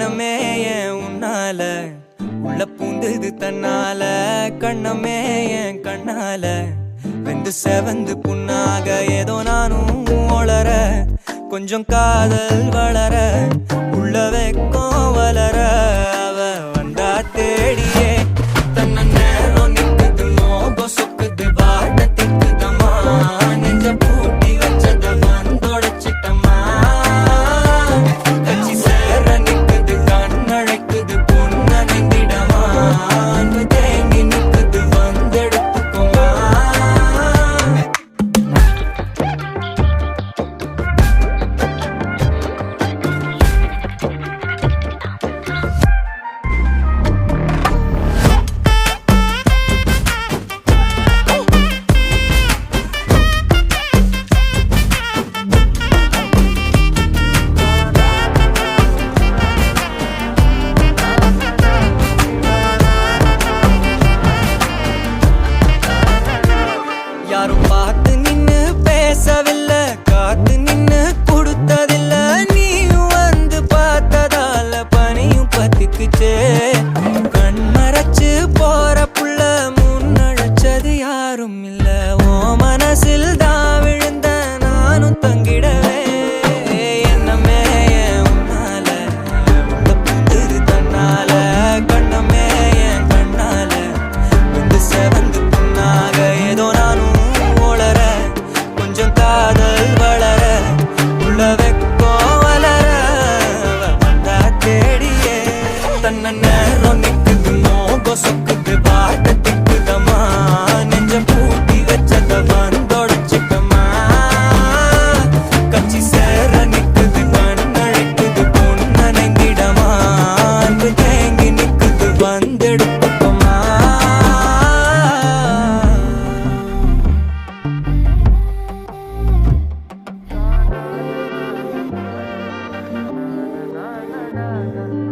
எண்ணமே ஏன் உன்னால உள்ள பூந்தது தன்னால கண்ணமே என் கண்ணால வெந்து செவந்து புண்ணாக ஏதோ நானும் ஒளர கொஞ்சம் காதல் வளர உள்ள வெக்கம் வளர அவ வந்தா தேடியே தன்ன நேரம் நிக்குது மோகம் சொக்குது வாட்ட திக்குதம்மா நெஞ்ச பூட்டி வச்சத வந்தொடைச்சிட்டம்மா கட்சி சேர நிக்குது கண்ணழைக்குது பொன்னணைந்திடமா அன்பு தேங்கி நிக்குது வந்தெடுத்துக்குமா யாரும் பார்த்து நின்னு பேசவில்லை காத்து நின்னு கொடுத்ததில்ல நீயும் வந்து பார்த்ததால பனியும் பத்திக்குச்சே கண் மறைச்சு போற புள்ள முன்னழைச்சது யாரும் இல்ல ஓ மனசில் தான் விழுந்த நானும் தங்கிடவே என்னமே உன்னால உள்ள புந்தது தன்னால கண்ணமே என் கண்ணால வந்து செவந்து புண்ணாக ஏதோ நானும் ஒளர கொஞ்சம் காதல் வளர உள்ள வெக்கம் வளர வந்தா தேடியே தன்ன நேரம் நிக்குது மோகம் சொக்குது பாட்ட திக்குதம்மா நெஞ்ச பூட்டி வச்சத வந்தொடைச்சிட்டம்மா கட்சி சேர நிக்குது கண்ணழைக்குது பொன்னணைந்திடமா அன்பு தேங்கி நிக்குது வந்தெடுத்துக்குமா na na na